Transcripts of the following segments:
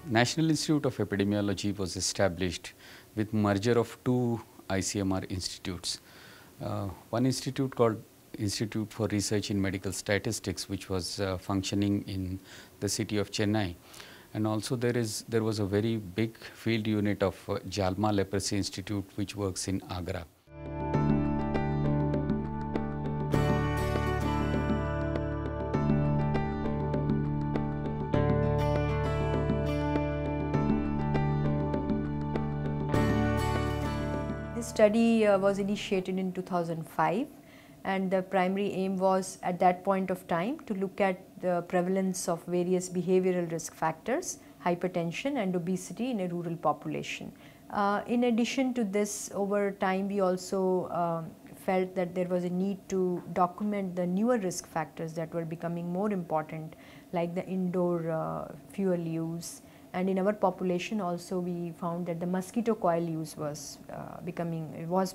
National Institute of Epidemiology was established with merger of two ICMR institutes. One institute called Institute for Research in Medical Statistics, which was functioning in the city of Chennai, and also there was a very big field unit of Jalma Leprosy Institute, which works in Agra. This study was initiated in 2005, and the primary aim was at that point of time to look at the prevalence of various behavioral risk factors, hypertension and obesity in a rural population. In addition to this, over time we also felt that there was a need to document the newer risk factors that were becoming more important, like the indoor fuel use. And in our population also we found that the mosquito coil use was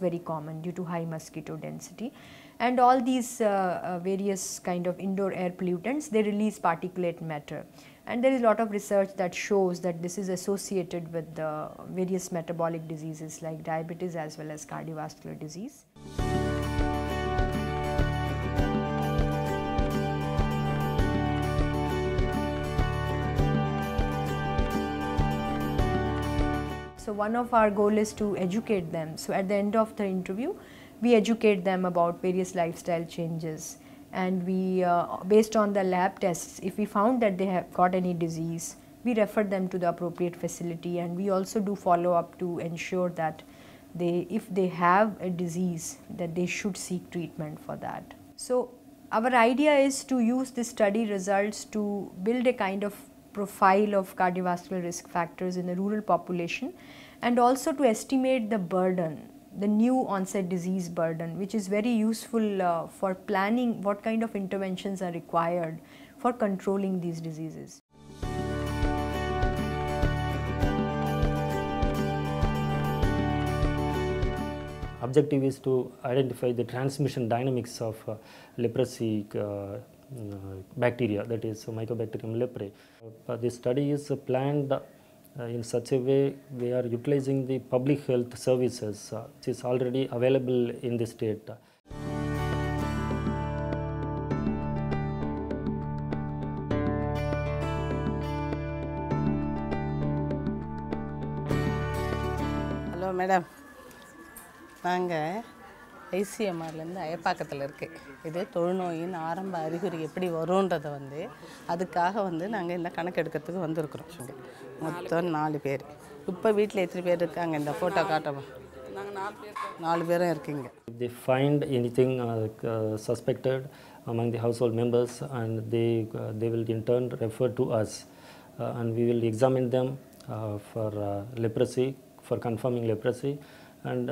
very common due to high mosquito density. And all these various kind of indoor air pollutants, they release particulate matter. And there is a lot of research that shows that this is associated with the various metabolic diseases like diabetes as well as cardiovascular disease. So one of our goal is to educate them. So at the end of the interview, we educate them about various lifestyle changes, and we, based on the lab tests, if we found that they have got any disease, we refer them to the appropriate facility, and we also do follow up to ensure that if they have a disease, that they should seek treatment for that. So our idea is to use the study results to build a kind of profile of cardiovascular risk factors in the rural population, and also to estimate the burden, the new onset disease burden, which is very useful for planning what kind of interventions are required for controlling these diseases. Objective is to identify the transmission dynamics of leprosy bacteria, that is Mycobacterium leprae. This study is planned in such a way we are utilizing the public health services which is already available in the state. Hello madam. நாங்கள் ஐசிஎம்ஆர்லேருந்து அயப்பாக்கத்தில் இருக்குது. இது தொழுநோயின் ஆரம்ப அறிகுறி எப்படி வரும்ன்றதை அதுக்காக நாங்கள் இந்த கணக்கு எடுக்கிறதுக்கு வந்திருக்கிறோம். மொத்தம் 4 பேர். இப்போ வீட்டில் எத்தனை பேர் இருக்காங்க? இந்த ஃபோட்டோ காட்டவா? நாங்கள் 4 பேரும் இருக்கீங்க. If they find anything suspected among the household members, and they will in turn refer to us, and we will examine them for leprosy, for confirming leprosy. And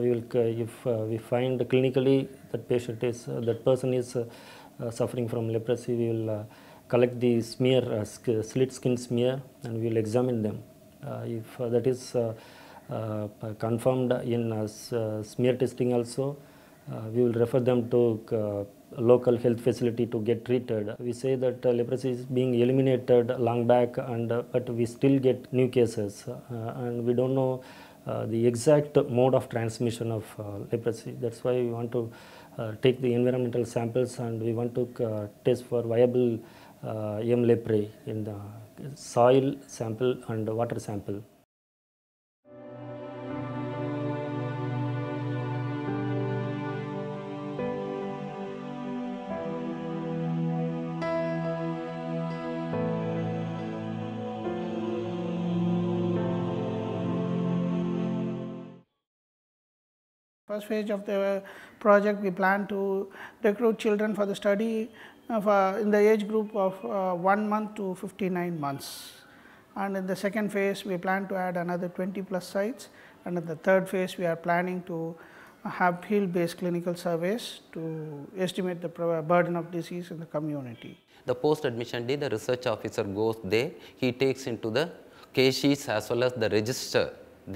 we will, if we find clinically that person is suffering from leprosy, we will collect the smear, slit skin smear, and we will examine them. If that is confirmed in smear testing also, we will refer them to local health facility to get treated. We say that leprosy is being eliminated long back, and but we still get new cases, and we don't know the exact mode of transmission of leprosy. That's why we want to take the environmental samples, and we want to test for viable M. leprae in the soil sample and water sample. First phase of the project, we plan to recruit children for the study in the age group of 1 month to 59 months. And in the second phase, we plan to add another 20 plus sites. And in the third phase, we are planning to have field-based clinical surveys to estimate the burden of disease in the community. The post-admission day, the research officer goes there, he takes into the case sheets as well as the register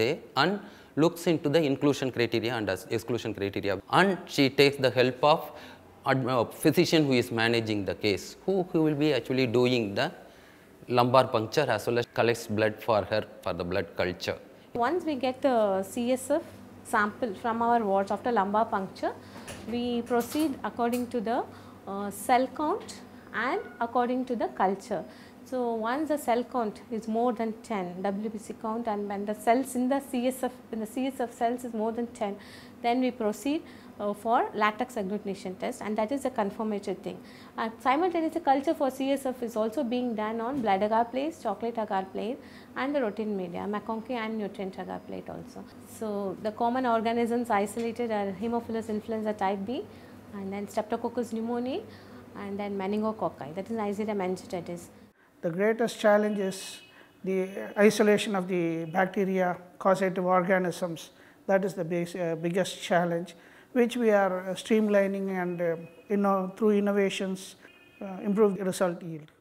there, and looks into the inclusion criteria and exclusion criteria, and she takes the help of physician who is managing the case, who will be actually doing the lumbar puncture as well as collects blood for her for the blood culture. Once we get the CSF sample from our wards after lumbar puncture, we proceed according to the cell count and according to the culture. So once the cell count is more than 10, WBC count, and when the cells in the CSF cells is more than 10, then we proceed for latex agglutination test, and that is a confirmatory thing. Simultaneously, culture for CSF is also being done on blood agar plates, chocolate agar plate, and the routine media, McConkey and nutrient agar plate also. So the common organisms isolated are Haemophilus influenza type B, and then Streptococcus pneumoniae, and then meningococci, that is Neisseria meningitidis. The greatest challenge is the isolation of the bacteria causative organisms. That is the biggest challenge, which we are streamlining and through innovations improve the result yield.